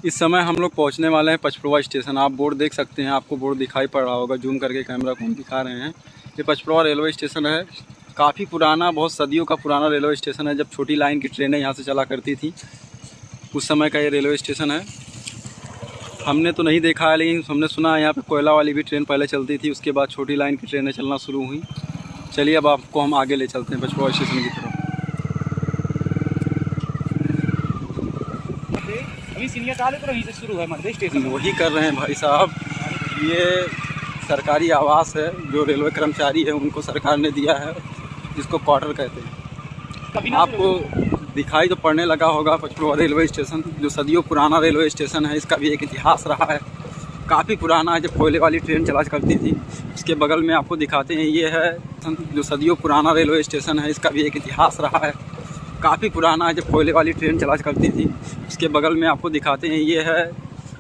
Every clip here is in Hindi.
इस समय हम लोग पहुंचने वाले हैं पचपड़वा स्टेशन। आप बोर्ड देख सकते हैं, आपको बोर्ड दिखाई पड़ रहा होगा, जूम करके कैमरा को हम दिखा रहे हैं। ये पचपड़वा रेलवे स्टेशन है। काफ़ी पुराना, बहुत सदियों का पुराना रेलवे स्टेशन है। जब छोटी लाइन की ट्रेनें यहाँ से चला करती थी उस समय का ये रेलवे स्टेशन है। हमने तो नहीं देखा है, लेकिन हमने सुना है यहाँ पे कोयला वाली भी ट्रेन पहले चलती थी, उसके बाद छोटी लाइन की ट्रेनें चलना शुरू हुई। चलिए अब आपको हम आगे ले चलते हैं पचपड़वा स्टेशन की तरफ। अभी सीनियर काले तो वहीं से शुरू है मध्य स्टेशन। वही कर रहे हैं भाई साहब। ये सरकारी आवास है, जो रेलवे कर्मचारी है उनको सरकार ने दिया है, जिसको क्वार्टर कहते हैं। आपको दिखाई तो पड़ने लगा होगा पचपड़वा रेलवे स्टेशन, जो सदियों पुराना रेलवे स्टेशन है। इसका भी एक इतिहास रहा है, काफ़ी पुराना है। जब कोयले वाली ट्रेन चला करती थी, उसके बगल में आपको दिखाते हैं, ये है जो सदियों पुराना रेलवे स्टेशन है। इसका भी एक इतिहास रहा है, काफ़ी पुराना है। जब कोयले वाली ट्रेन चला करती थी, उसके बगल में आपको दिखाते हैं, ये है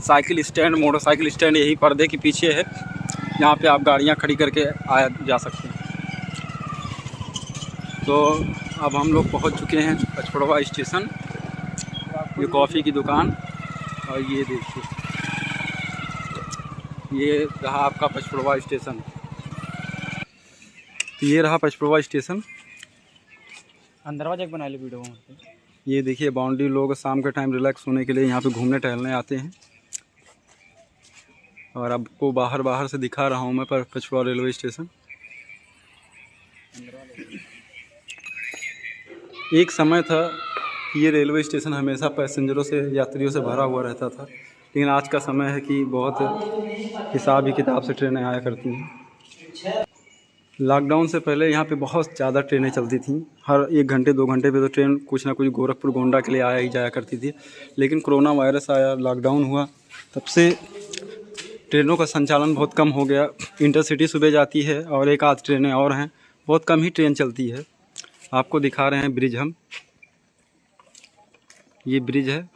साइकिल स्टैंड, मोटरसाइकिल स्टैंड यही पर्दे के पीछे है। यहाँ पे आप गाड़ियाँ खड़ी करके आया जा सकते हैं। तो अब हम लोग पहुँच चुके हैं पचपड़वा स्टेशन। ये कॉफ़ी की दुकान, और ये देखिए, ये रहा आपका पचपड़वा स्टेशन। तो ये रहा पचपड़वा स्टेशन। अंदरवा जग बना ले वीडियो में। ये देखिए बाउंड्री, लोग शाम के टाइम रिलैक्स होने के लिए यहाँ पे घूमने टहलने आते हैं। और आपको बाहर से दिखा रहा हूँ मैं पर पचपड़वा रेलवे स्टेशन। एक समय था कि ये रेलवे स्टेशन हमेशा पैसेंजरों से, यात्रियों से भरा हुआ रहता था, लेकिन आज का समय है कि बहुत हिसाब ही किताब से ट्रेनें आया करती हैं। लॉकडाउन से पहले यहाँ पे बहुत ज़्यादा ट्रेनें चलती थीं। हर 1 घंटे 2 घंटे पे तो ट्रेन कुछ ना कुछ गोरखपुर गोंडा के लिए आया ही जाया करती थी। लेकिन कोरोना वायरस आया, लॉकडाउन हुआ, तब से ट्रेनों का संचालन बहुत कम हो गया। इंटरसिटी सुबह जाती है और एक आध ट्रेनें और हैं, बहुत कम ही ट्रेन चलती है। आपको दिखा रहे हैं ब्रिज हम, ये ब्रिज है,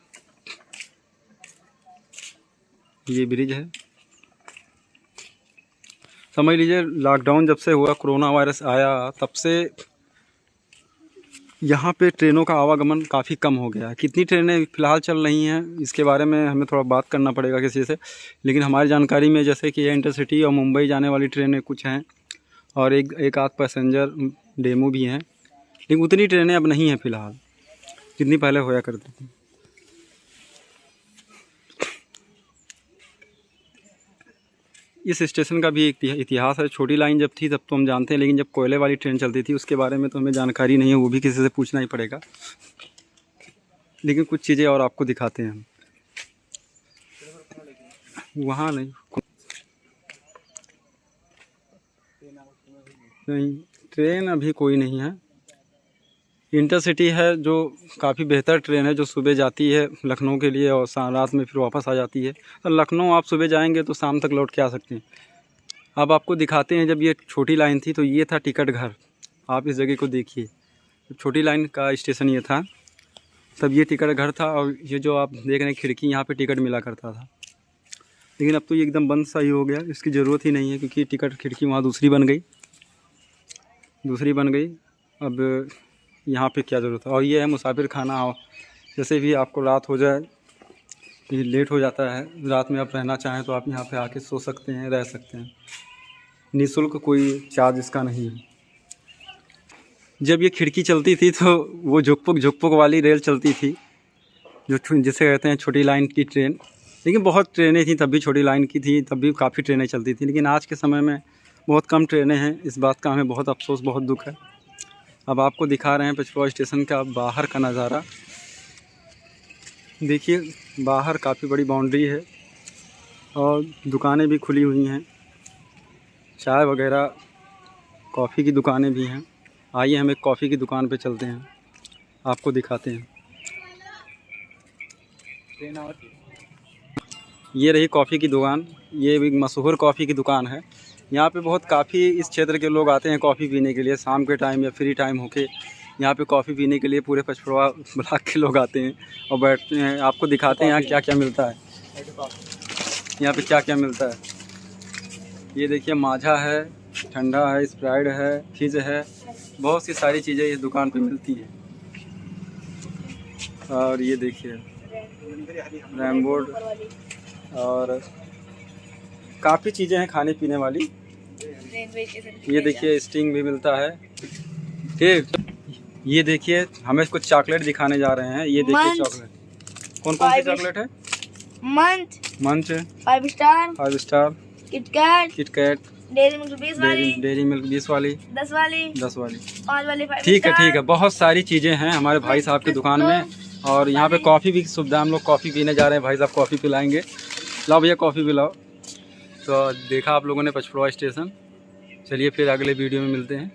ये ब्रिज है। समझ लीजिए लॉकडाउन जब से हुआ, कोरोना वायरस आया, तब से यहाँ पे ट्रेनों का आवागमन काफ़ी कम हो गया है। कितनी ट्रेनें फ़िलहाल चल रही हैं इसके बारे में हमें थोड़ा बात करना पड़ेगा किसी से, लेकिन हमारी जानकारी में जैसे कि ये इंटरसिटी और मुंबई जाने वाली ट्रेनें कुछ हैं, और एक आध पैसेंजर डेमो भी हैं, लेकिन उतनी ट्रेनें अब नहीं हैं फ़िलहाल जितनी पहले होया करती थी। इस स्टेशन का भी एक इतिहास है। छोटी लाइन जब थी तब तो हम जानते हैं, लेकिन जब कोयले वाली ट्रेन चलती थी उसके बारे में तो हमें जानकारी नहीं है, वो भी किसी से पूछना ही पड़ेगा। लेकिन कुछ चीज़ें और आपको दिखाते हैं हम। वहाँ नहीं, ट्रेन अभी कोई नहीं है। इंटरसिटी है जो काफ़ी बेहतर ट्रेन है, जो सुबह जाती है लखनऊ के लिए और रात में फिर वापस आ जाती है। तो लखनऊ आप सुबह जाएंगे तो शाम तक लौट के आ सकते हैं। अब आपको दिखाते हैं, जब ये छोटी लाइन थी तो ये था टिकट घर। आप इस जगह को देखिए, छोटी लाइन का स्टेशन ये था, तब ये टिकट घर था। और ये जो आप देख रहे हैं खिड़की, यहाँ पे टिकट मिला करता था, लेकिन अब तो ये एकदम बंद सा ही हो गया। इसकी ज़रूरत ही नहीं है, क्योंकि टिकट खिड़की वहाँ दूसरी बन गई। अब यहाँ पे क्या ज़रूरत है। और ये है मुसाफिर खाना। जैसे भी आपको रात हो जाए, ये लेट हो जाता है, रात में आप रहना चाहें तो आप यहाँ पे आके सो सकते हैं, रह सकते हैं, निःशुल्क, कोई चार्ज इसका नहीं है। जब ये खिड़की चलती थी तो वो झुकपुक वाली रेल चलती थी, जो जिसे कहते हैं छोटी लाइन की ट्रेन। लेकिन बहुत ट्रेनें थी तब भी, छोटी लाइन की थी तब भी काफ़ी ट्रेनें चलती थी, लेकिन आज के समय में बहुत कम ट्रेनें हैं। इस बात का हमें बहुत अफसोस, बहुत दुख है। अब आपको दिखा रहे हैं पचपड़वा स्टेशन का बाहर का नज़ारा। देखिए बाहर काफ़ी बड़ी बाउंड्री है और दुकानें भी खुली हुई हैं, चाय वगैरह, कॉफ़ी की दुकानें भी हैं। आइए हम एक कॉफ़ी की दुकान पे चलते हैं, आपको दिखाते हैं। ये रही कॉफ़ी की दुकान, ये भी मशहूर कॉफ़ी की दुकान है। यहाँ पे काफ़ी इस क्षेत्र के लोग आते हैं कॉफ़ी पीने के लिए, शाम के टाइम या फ्री टाइम होके यहाँ पे कॉफ़ी पीने के लिए पूरे पचपड़वा ब्लॉक के लोग आते हैं और बैठते हैं। आपको दिखाते हैं यहाँ क्या क्या मिलता है, यहाँ पे क्या क्या मिलता है। ये देखिए माजा है, ठंडा है, स्प्राइट है, फिज है, बहुत सी सारी चीज़ें इस दुकान पे मिलती हैं। और ये देखिए रैम बोर्ड और काफ़ी चीज़ें हैं खाने पीने वाली। ये देखिए स्टिंग भी मिलता है। ठीक, ये देखिए हमें कुछ चॉकलेट दिखाने जा रहे हैं। ये देखिए चॉकलेट, कौन कौन सी चॉकलेट है? मंच, 5 स्टार, किटकैट, डेयरी मिल्क 20 वाली, डेयरी मिल्क 20 वाली, 10 वाली, 10 वाली। 5 वाली, 5 ठीक है, बहुत सारी चीज़ें हैं हमारे भाई साहब की दुकान में। और यहाँ पे कॉफ़ी भी सुविधा, हम लोग कॉफ़ी पीने जा रहे हैं, भाई साहब कॉफ़ी पिलाएंगे। लाओ भैया कॉफ़ी पिलाओ। तो देखा आप लोगों ने पचफड़वा स्टेशन। चलिए फिर अगले वीडियो में मिलते हैं।